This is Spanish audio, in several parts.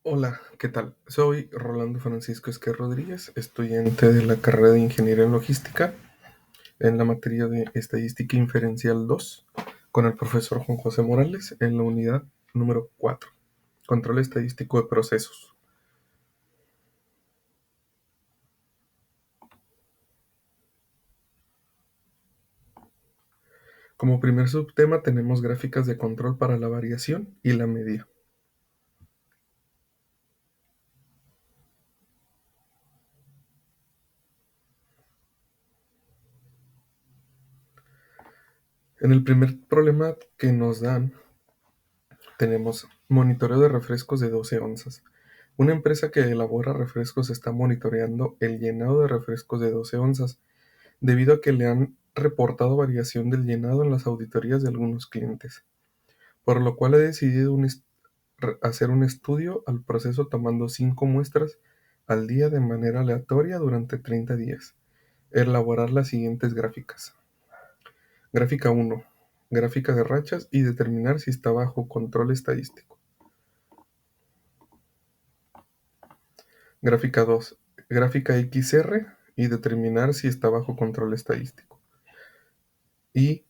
Hola, ¿qué tal? Soy Rolando Francisco Esquer Rodríguez, estudiante de la carrera de Ingeniería en Logística en la materia de Estadística Inferencial 2, con el profesor Juan José Morales en la unidad número 4, Control Estadístico de Procesos. Como primer subtema tenemos gráficas de control para la variación y la media. En el primer problema que nos dan, tenemos monitoreo de refrescos de 12 onzas. Una empresa que elabora refrescos está monitoreando el llenado de refrescos de 12 onzas, debido a que le han reportado variación del llenado en las auditorías de algunos clientes, por lo cual ha decidido hacer un estudio al proceso tomando 5 muestras al día de manera aleatoria durante 30 días. Elaborar las siguientes gráficas. Gráfica 1. Gráfica de rachas y determinar si está bajo control estadístico. Gráfica 2. Gráfica XR y determinar si está bajo control estadístico. Y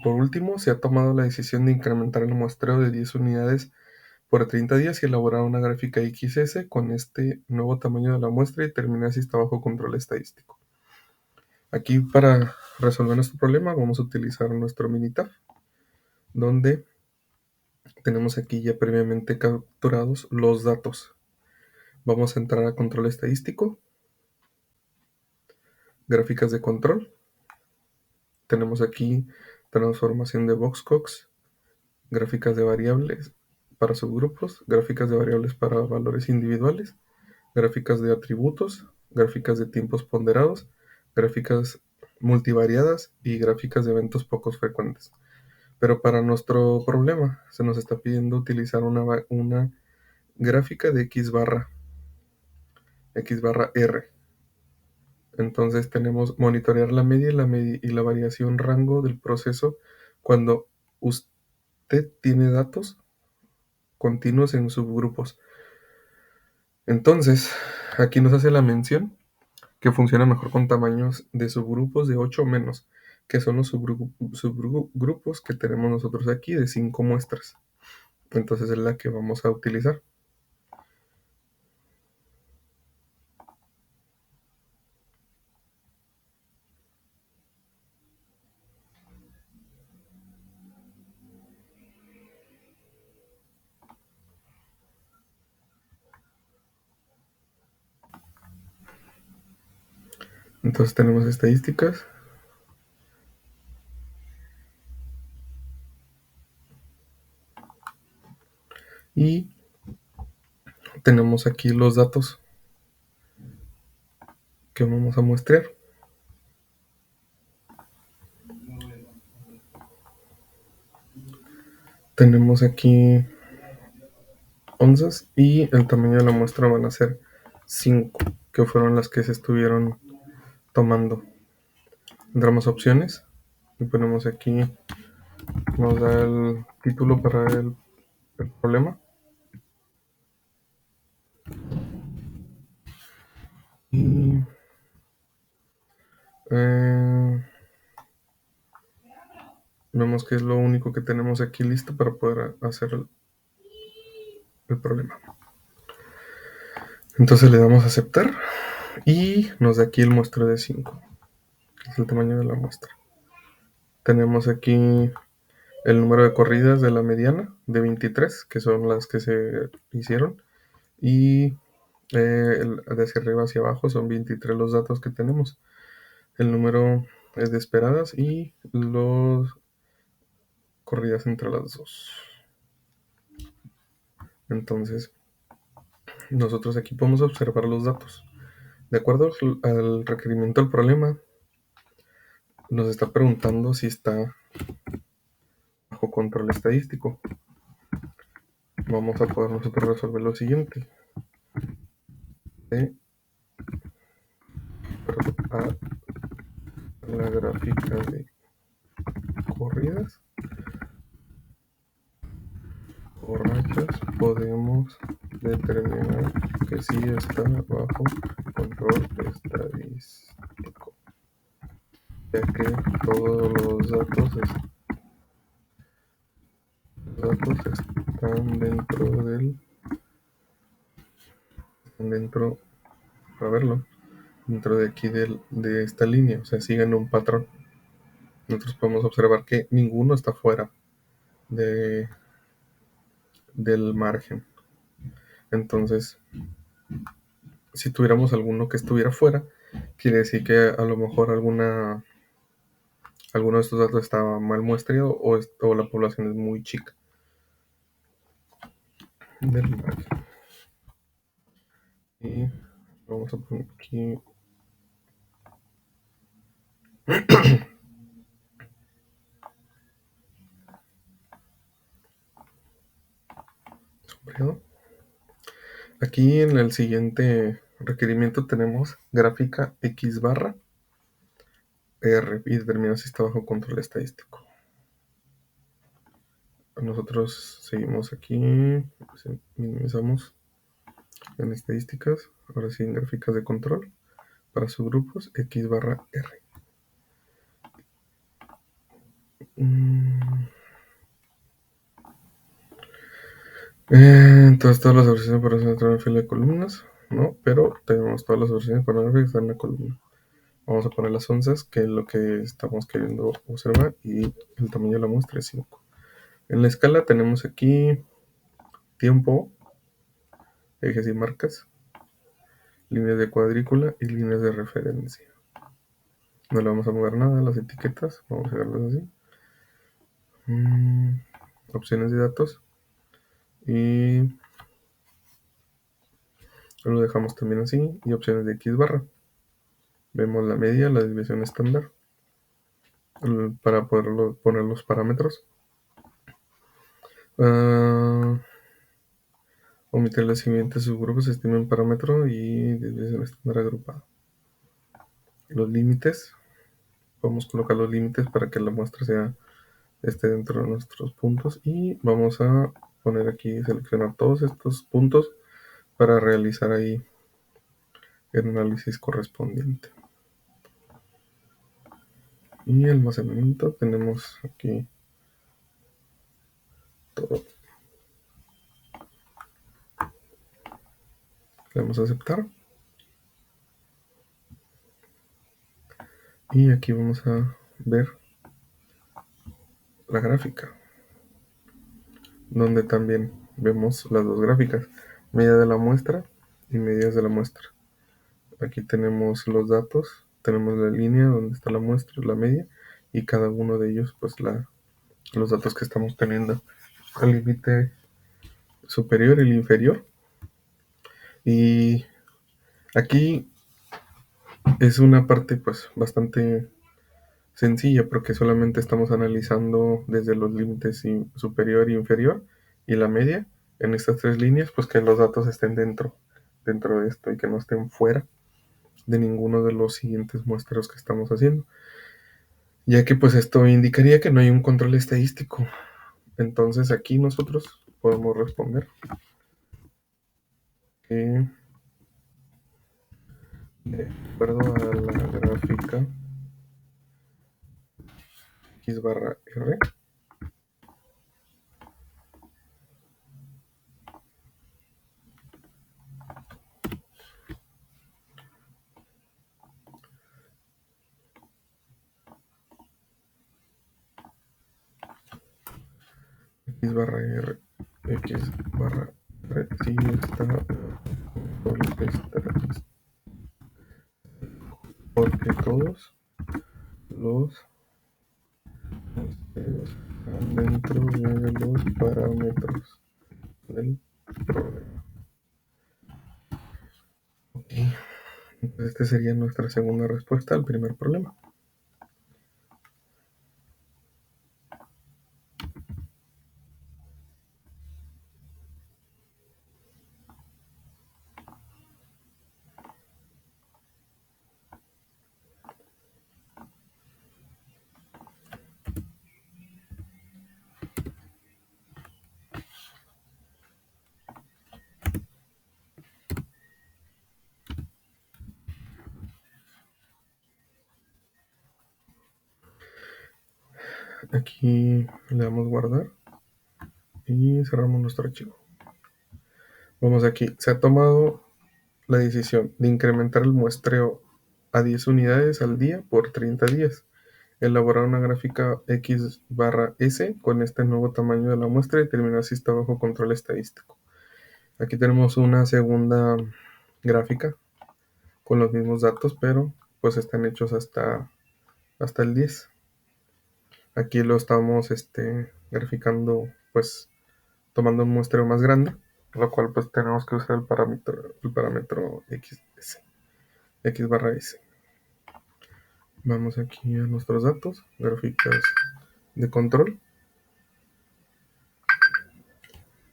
por último, se ha tomado la decisión de incrementar el muestreo de 10 unidades por 30 días y elaborar una gráfica XS con este nuevo tamaño de la muestra y determinar si está bajo control estadístico. Aquí, para resolver nuestro problema, vamos a utilizar nuestro Minitab, donde tenemos aquí ya previamente capturados los datos. Vamos a entrar a control estadístico, gráficas de control. Tenemos aquí transformación de Boxcox, gráficas de variables para subgrupos, gráficas de variables para valores individuales, gráficas de atributos, gráficas de tiempos ponderados, gráficas multivariadas y gráficas de eventos pocos frecuentes. Pero para nuestro problema se nos está pidiendo utilizar una gráfica de X barra R. Entonces tenemos monitorear la media y la variación rango del proceso cuando usted tiene datos continuos en subgrupos. Entonces, aquí nos hace la mención que funciona mejor con tamaños de subgrupos de 8 o menos, que son los subgrupos que tenemos nosotros aquí de 5 muestras. Entonces es la que vamos a utilizar. Entonces tenemos estadísticas. Y tenemos aquí los datos que vamos a muestrear. Tenemos aquí onzas y el tamaño de la muestra van a ser 5, que fueron las que se estuvieron tomando. Entramos a opciones y ponemos aquí, nos da el título para el problema. Y vemos que es lo único que tenemos aquí listo para poder hacer el problema. Entonces le damos a aceptar y nos da aquí el muestreo de 5, que es el tamaño de la muestra. Tenemos aquí el número de corridas de la mediana de 23, que son las que se hicieron, y de hacia arriba hacia abajo son 23 los datos que tenemos. El número es de esperadas y los corridas entre las dos. Entonces, nosotros aquí podemos observar los datos. De acuerdo al requerimiento del problema, nos está preguntando si está bajo control estadístico. Vamos a poder nosotros resolver lo siguiente. A la gráfica de corridas o rachas podemos determinar que sí está bajo control estadístico, ya que todos los datos están dentro, para verlo, dentro de aquí de esta línea, o sea, siguen un patrón. Nosotros podemos observar que ninguno está fuera de, del margen. Entonces, si tuviéramos alguno que estuviera fuera, quiere decir que a lo mejor alguno de estos datos está mal muestreado o la población es muy chica del margen. Y vamos a poner aquí sombreado. Aquí en el siguiente requerimiento tenemos gráfica X barra R y determina si está bajo control estadístico. Nosotros seguimos aquí, minimizamos en estadísticas, ahora sí en gráficas de control para subgrupos X barra R. Entonces todas las operaciones para entrar en fila de columnas, no, pero tenemos todas las operaciones para que están en la columna. Vamos a poner las onzas, que es lo que estamos queriendo observar, y el tamaño de la muestra es 5. En la escala tenemos aquí tiempo, ejes y marcas, líneas de cuadrícula y líneas de referencia. No le vamos a mover nada a las etiquetas, vamos a dejarlas así. Opciones de datos y lo dejamos también así, y opciones de X barra. Vemos la media, la desviación estándar para poder poner los parámetros. Omitir los siguientes subgrupos, estima un parámetro y desviación estándar agrupada. Los límites, vamos a colocar los límites para que la muestra esté dentro de nuestros puntos, y vamos a poner aquí, seleccionar todos estos puntos para realizar ahí el análisis correspondiente. Y almacenamiento, tenemos aquí todo. Le damos a aceptar. Y aquí vamos a ver la gráfica, donde también vemos las dos gráficas, medida de la muestra y medidas de la muestra. Aquí tenemos los datos, tenemos la línea donde está la muestra, la media, y cada uno de ellos, pues los datos que estamos teniendo, el límite superior y el inferior. Y aquí es una parte pues bastante sencilla, porque solamente estamos analizando desde los límites superior e inferior y la media en estas tres líneas, pues que los datos estén dentro de esto y que no estén fuera de ninguno de los siguientes muestreos que estamos haciendo, ya que pues esto indicaría que no hay un control estadístico. Entonces aquí nosotros podemos responder que de acuerdo a la gráfica X barra R, X barra R, X barra R, sí está porque todos los están dentro de los parámetros del problema. Okay. Entonces, esta sería nuestra segunda respuesta al primer problema. Aquí le damos guardar y cerramos nuestro archivo. Vamos aquí. Se ha tomado la decisión de incrementar el muestreo a 10 unidades al día por 30 días. Elaborar una gráfica X/S con este nuevo tamaño de la muestra y determinar si está bajo control estadístico. Aquí tenemos una segunda gráfica con los mismos datos, pero pues están hechos hasta el 10. Aquí lo estamos graficando, pues tomando un muestreo más grande, lo cual pues tenemos que usar el parámetro X/S. Vamos aquí a nuestros datos, gráficas de control,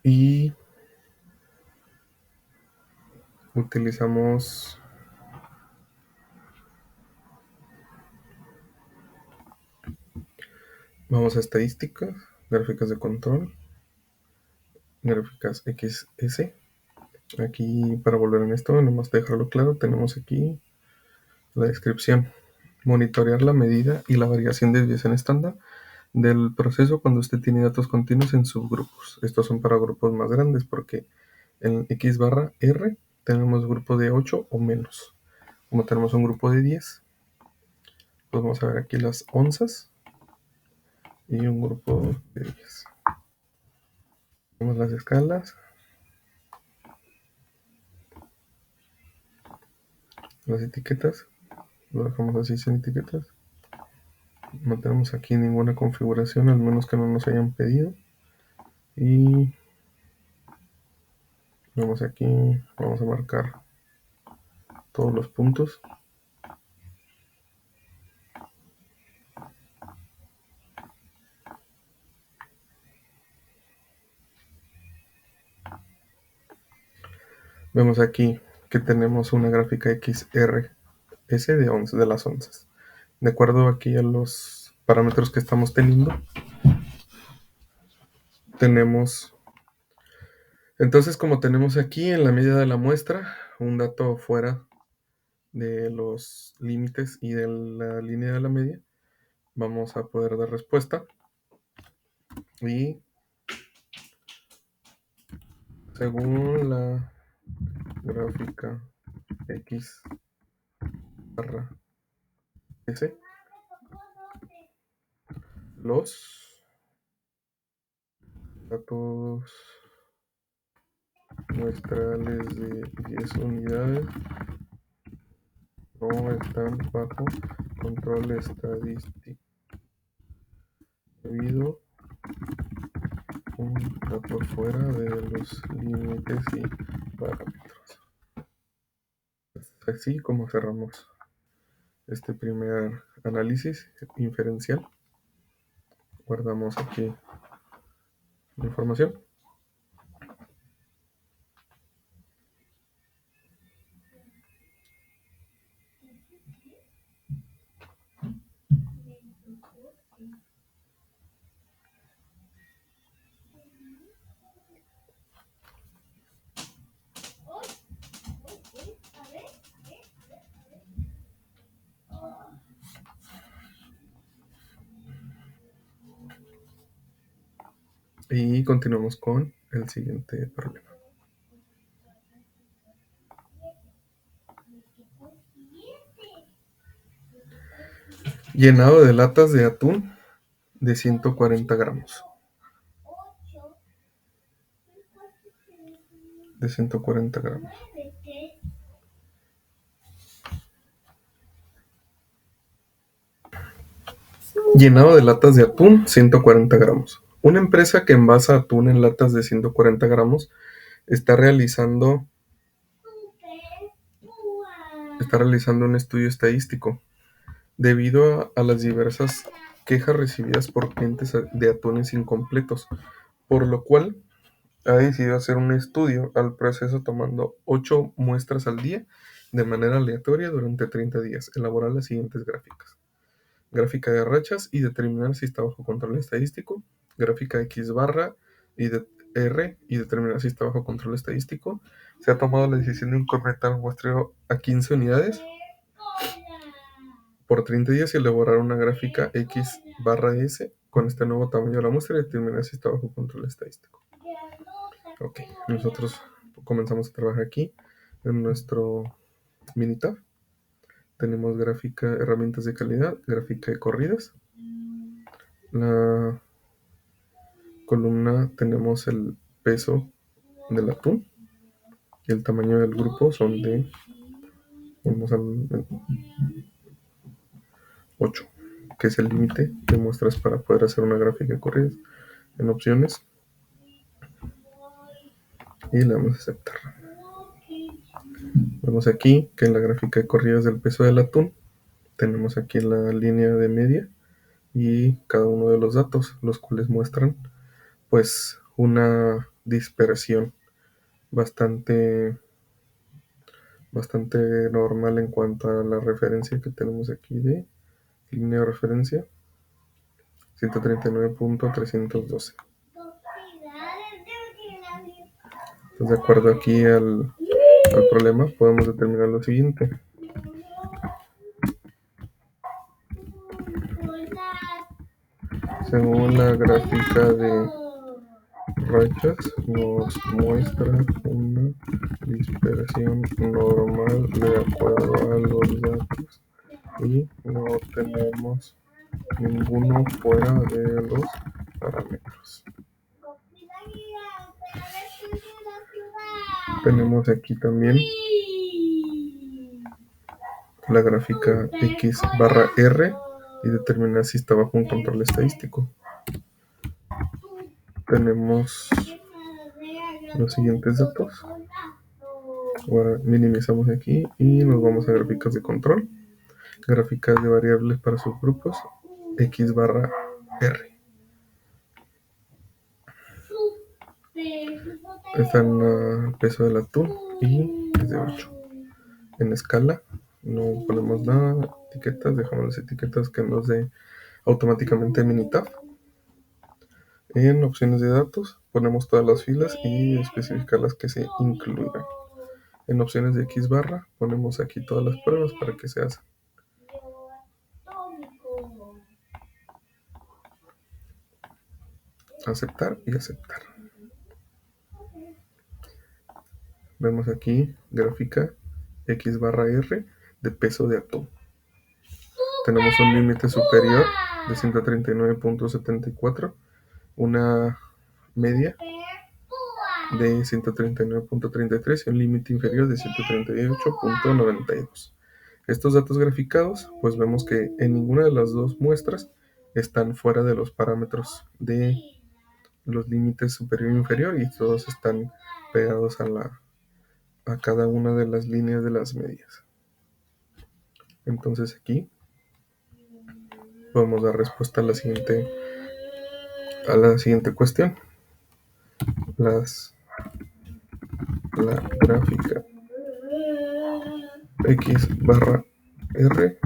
y utilizamos vamos a estadísticas, gráficas de control, gráficas XS. Aquí, para volver en esto, nomás dejarlo claro, tenemos aquí la descripción: monitorear la medida y la variación de desviación estándar del proceso cuando usted tiene datos continuos en subgrupos. Estos son para grupos más grandes, porque en X/R tenemos grupo de 8 o menos. Como tenemos un grupo de 10, pues vamos a ver aquí las onzas y un grupo de 10. Tenemos las escalas, las etiquetas, lo dejamos así sin etiquetas. No tenemos aquí ninguna configuración, al menos que no nos hayan pedido. Y vamos aquí, vamos a marcar todos los puntos. Vemos aquí que tenemos una gráfica XRS de las onzas. De acuerdo aquí a los parámetros que estamos teniendo, tenemos... Entonces, como tenemos aquí en la medida de la muestra un dato fuera de los límites y de la línea de la media, vamos a poder dar respuesta. Y según la gráfica X/S, los datos muestrales de 10 unidades no están bajo control estadístico debido a un dato fuera de los límites y parámetros. Así como cerramos este primer análisis inferencial. Guardamos aquí la información. Y continuamos con el siguiente problema. Llenado de latas de atún de 140 gramos. De 140 gramos. Llenado de latas de atún, 140 gramos. Una empresa que envasa atún en latas de 140 gramos está realizando un estudio estadístico debido a las diversas quejas recibidas por clientes de atunes incompletos, por lo cual ha decidido hacer un estudio al proceso tomando 8 muestras al día de manera aleatoria durante 30 días. Elaborar las siguientes gráficas: gráfica de rachas y determinar si está bajo control estadístico, gráfica X/R y determinar si está bajo control estadístico. Se ha tomado la decisión de incrementar el muestreo a 15 unidades por 30 días y elaborar una gráfica X/S con este nuevo tamaño de la muestra y determinar si está bajo control estadístico. Ok, nosotros comenzamos a trabajar aquí en nuestro Minitab. Tenemos gráfica, herramientas de calidad, gráfica de corridas. La columna tenemos el peso del atún y el tamaño del grupo son de, vamos al 8, que es el límite de muestras para poder hacer una gráfica de corridas. En opciones y le damos a aceptar. Vemos aquí que en la gráfica de corridas del peso del atún tenemos aquí la línea de media y cada uno de los datos, los cuales muestran pues una dispersión bastante normal en cuanto a la referencia que tenemos aquí de línea de referencia 139.312. Entonces, de acuerdo aquí al problema, podemos determinar lo siguiente. Según la gráfica de rachas, nos muestra una dispersión normal de acuerdo a los datos y no tenemos ninguno fuera de los parámetros. Tenemos aquí también la gráfica X barra R y determinar si está bajo un control estadístico. Tenemos los siguientes datos. Ahora minimizamos aquí y nos vamos a gráficas de control. Gráficas de variables para subgrupos X barra R. Está en el peso del atún y es de 8. En escala no ponemos nada, etiquetas, dejamos las etiquetas que nos dé automáticamente Minitab. En opciones de datos ponemos todas las filas y especificar las que se incluyan. En opciones de X barra ponemos aquí todas las pruebas para que se hacen. Aceptar y aceptar. Vemos aquí gráfica X barra R de peso de atún. Tenemos un límite superior de 139.74, una media de 139.33 y un límite inferior de 138.92. Estos datos graficados, pues vemos que en ninguna de las dos muestras están fuera de los parámetros de los límites superior e inferior y todos están pegados a cada una de las líneas de las medias. Entonces aquí podemos dar respuesta a la siguiente cuestión. La gráfica X barra R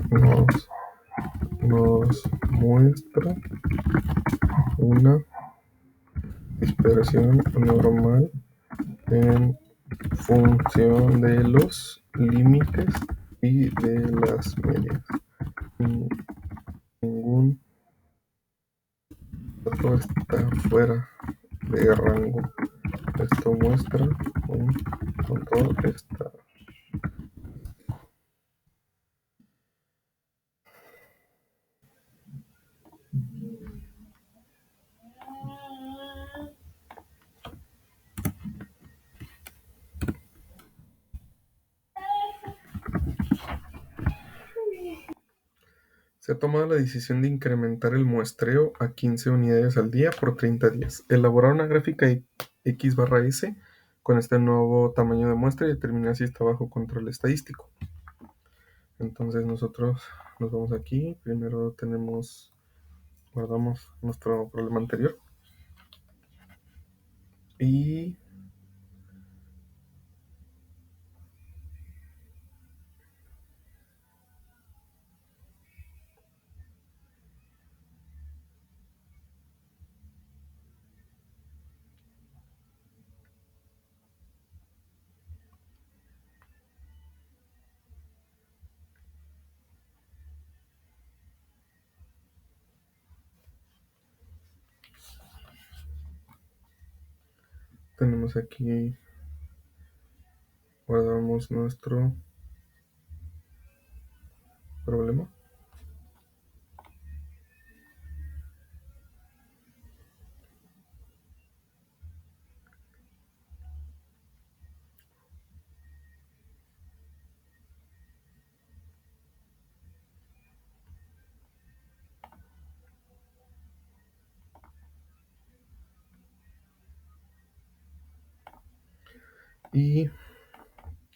nos muestra una dispersión normal en función de los límites y de las medias. Ningún dato está fuera de rango. Esto muestra un control estable. Se ha tomado la decisión de incrementar el muestreo a 15 unidades al día por 30 días. Elaborar una gráfica X barra S con este nuevo tamaño de muestra y determinar si está bajo control estadístico. Entonces nosotros nos vamos aquí. Primero guardamos nuestro problema anterior. Y Tenemos aquí, guardamos nuestro problema. Y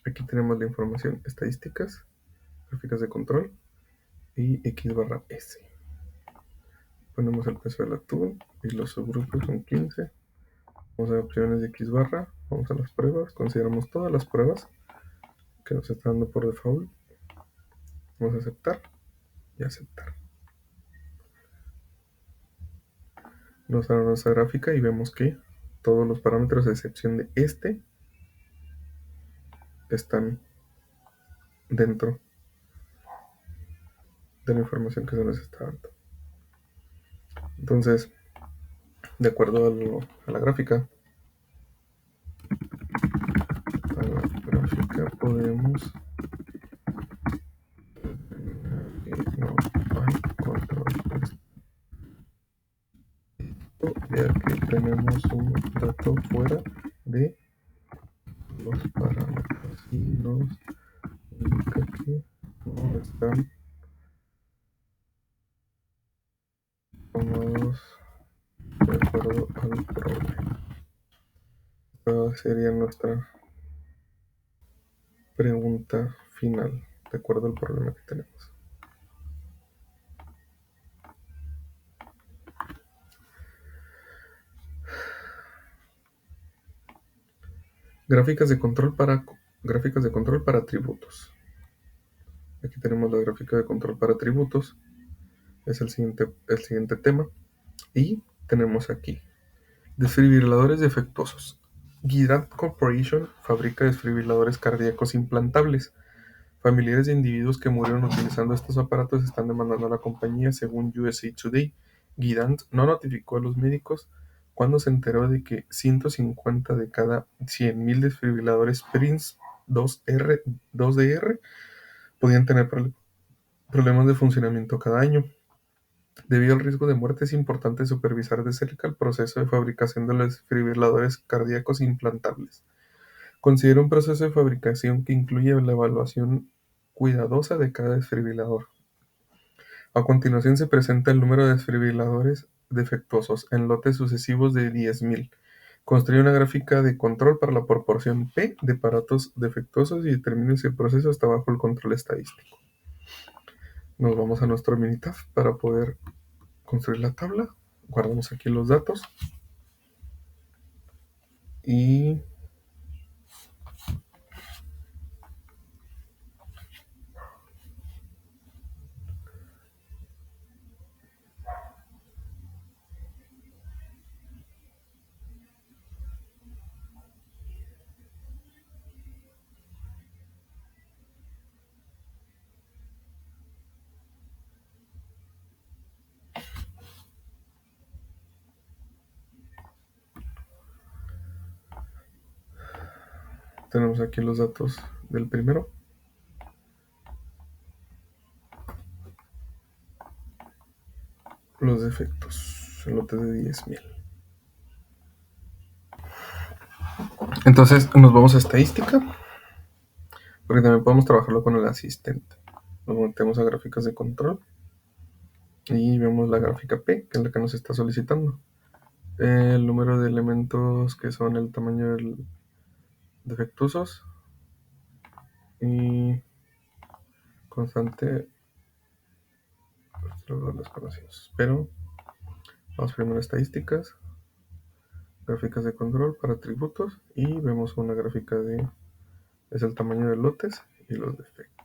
aquí tenemos la información, estadísticas, gráficas de control y X barra S. Ponemos el peso del atún y los subgrupos son 15. Vamos a opciones de X barra, vamos a las pruebas, consideramos todas las pruebas que nos está dando por default. Vamos a aceptar y aceptar. Nos da nuestra gráfica y vemos que todos los parámetros, a excepción de este, están dentro de la información que se nos está dando. Entonces, de acuerdo a la gráfica, podemos no hay control ya que tenemos un dato fuera de los parámetros y nos indica que no están tomados de acuerdo al problema. Esta sería nuestra pregunta final, de acuerdo al problema que tenemos. Gráficas de control para atributos. Aquí tenemos la gráfica de control para atributos. Es el siguiente tema. Y tenemos aquí desfibriladores defectuosos. Guidant Corporation fabrica desfibriladores cardíacos implantables. Familiares de individuos que murieron utilizando estos aparatos están demandando a la compañía. Según USA Today, Guidant no notificó a los médicos cuando se enteró de que 150 de cada 100.000 desfibriladores Prince 2DR podían tener problemas de funcionamiento cada año. Debido al riesgo de muerte, es importante supervisar de cerca el proceso de fabricación de los desfibriladores cardíacos implantables. Considera un proceso de fabricación que incluye la evaluación cuidadosa de cada desfibrilador. A continuación se presenta el número de desfibriladores defectuosos en lotes sucesivos de 10.000. Construye una gráfica de control para la proporción P de aparatos defectuosos y determine si el proceso está bajo el control estadístico. Nos vamos a nuestro Minitab para poder construir la tabla. Guardamos aquí los datos. Y tenemos aquí los datos del primero. Los defectos, el lote de 10.000. Entonces nos vamos a estadística, porque también podemos trabajarlo con el asistente. Nos metemos a gráficas de control y vemos la gráfica P, que es la que nos está solicitando. El número de elementos que son el tamaño del defectuosos y constante los desconocidos. Pero vamos primero a estadísticas, gráficas de control para atributos y vemos una gráfica es el tamaño de lotes y los defectos.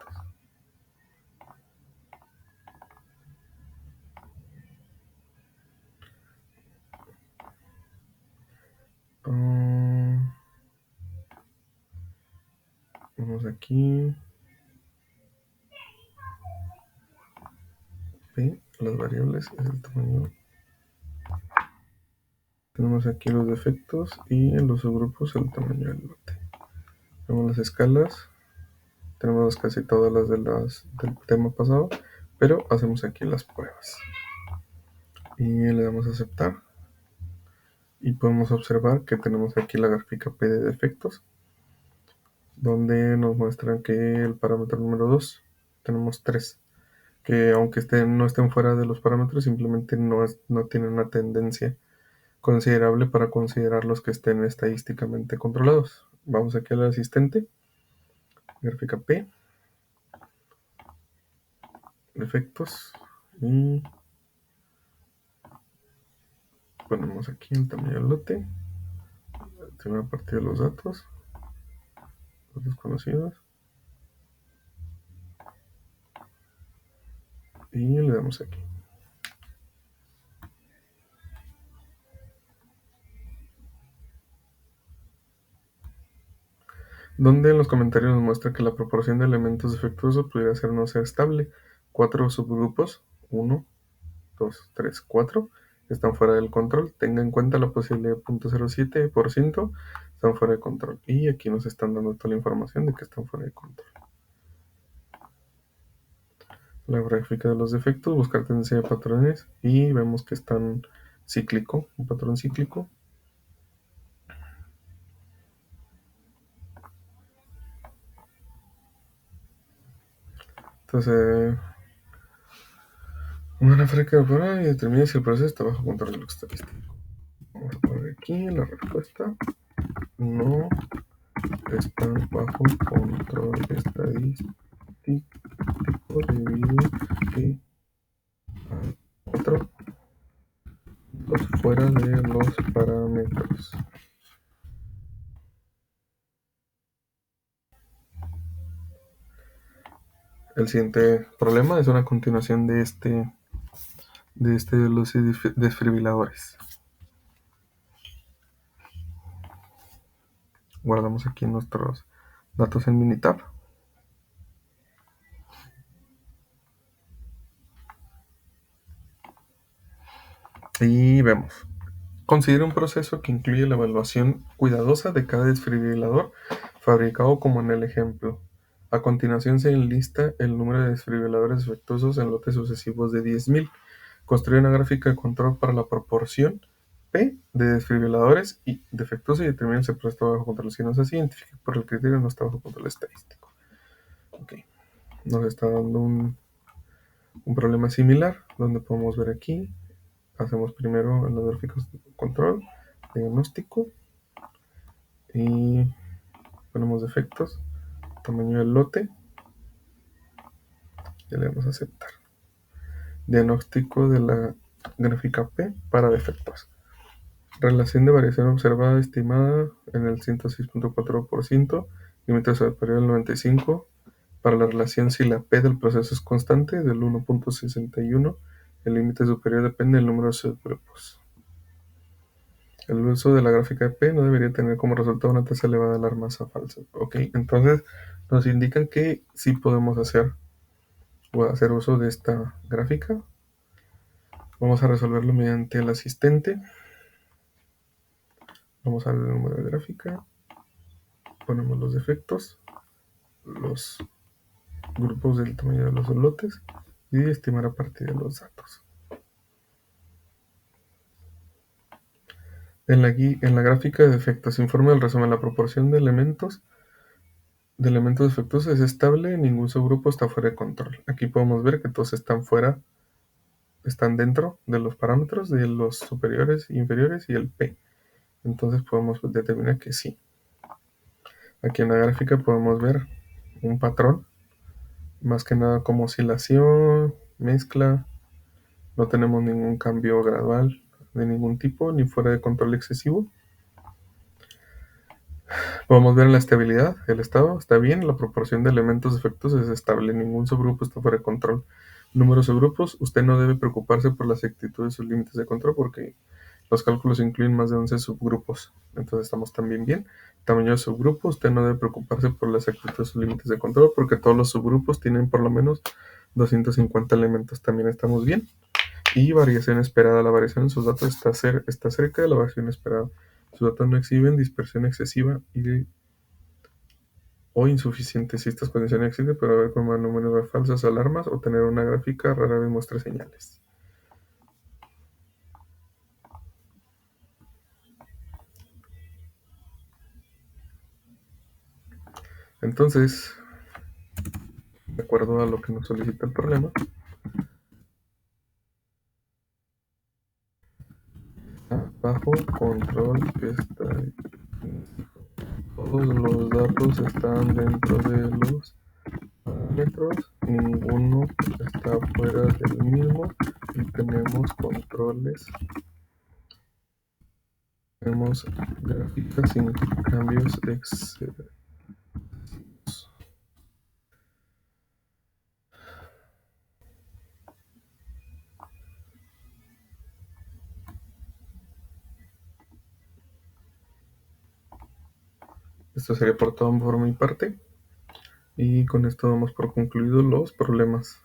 Vamos aquí. P, las variables es el tamaño Tenemos aquí los defectos y en los subgrupos el tamaño del lote. Tenemos las escalas. Tenemos casi todas las del tema pasado, pero hacemos aquí las pruebas. Y le damos a aceptar. Y podemos observar que tenemos aquí la gráfica P de defectos, donde nos muestran que el parámetro número 2, tenemos 3, que aunque no estén fuera de los parámetros, simplemente no tienen una tendencia considerable para considerar los que estén estadísticamente controlados. Vamos aquí al asistente, gráfica P, defectos, y ponemos aquí el tamaño del lote, la primera parte de los datos conocidos, y le damos aquí. Donde en los comentarios nos muestra que la proporción de elementos defectuosos pudiera ser no ser estable. 4 subgrupos, 1, 2, 3, 4, están fuera del control. Tenga en cuenta la posibilidad de 0.07%, están fuera de control. Y aquí nos están dando toda la información de que están fuera de control. La gráfica de los defectos, buscar tendencia de patrones, y vemos que están cíclico, un patrón cíclico. Entonces, una gráfica para y determina si el proceso está bajo control de lo estadístico. Vamos a poner aquí la respuesta. No están bajo control estadístico debido que otro fuera de los parámetros. El siguiente problema es una continuación de los desfibriladores. Guardamos aquí nuestros datos en Minitab. Y vemos. Considera un proceso que incluye la evaluación cuidadosa de cada desfibrilador fabricado como en el ejemplo. A continuación se enlista el número de desfibriladores defectuosos en lotes sucesivos de 10.000. Construye una gráfica de control para la proporción P de desfibriladores y defectuosos y determina si el proceso está bajo control. Si no es así, identifique por el criterio no está bajo control estadístico. Okay. Nos está dando un problema similar, donde podemos ver aquí. Hacemos primero los gráficos de control, diagnóstico, y ponemos defectos, tamaño del lote, y le damos a aceptar. Diagnóstico de la gráfica P para defectos. Relación de variación observada estimada en el 106.4%, límite superior al 95%, para la relación si la P del proceso es constante del 1.61, el límite superior depende del número de subgrupos. El uso de la gráfica de P no debería tener como resultado una tasa elevada de alarmas a falsas. Ok, entonces nos indican que sí podemos hacer uso de esta gráfica. Vamos a resolverlo mediante el asistente. Vamos a ver el número de gráfica. Ponemos los defectos, los grupos del tamaño de los lotes y estimar a partir de los datos. En la gráfica de defectos, informe el resumen. La proporción de elementos defectuosos es estable, ningún subgrupo está fuera de control. Aquí podemos ver que todos están dentro de los parámetros de los superiores, inferiores y el P. Entonces podemos determinar que sí. Aquí en la gráfica podemos ver un patrón, más que nada como oscilación, mezcla. No tenemos ningún cambio gradual de ningún tipo, ni fuera de control excesivo. Podemos ver en la estabilidad, el estado está bien, la proporción de elementos defectos es estable, ningún subgrupo está fuera de control. Número de subgrupos, usted no debe preocuparse por la exactitud de sus límites de control porque los cálculos incluyen más de 11 subgrupos, entonces estamos también bien. Tamaño de subgrupo, usted no debe preocuparse por la exactitud de sus límites de control porque todos los subgrupos tienen por lo menos 250 elementos, también estamos bien. Y variación esperada. La variación en sus datos está cerca de la variación esperada. Sus datos no exhiben dispersión excesiva o insuficiente. Si estas condiciones existen, puede haber como el número de falsas alarmas o tener una gráfica rara vez muestra señales. Entonces, de acuerdo a lo que nos solicita el problema, bajo control todos los datos están dentro de los parámetros, ninguno está fuera del mismo y tenemos gráficas sin cambios excesivos. Esto sería por todo por mi parte y con esto damos por concluidos los problemas.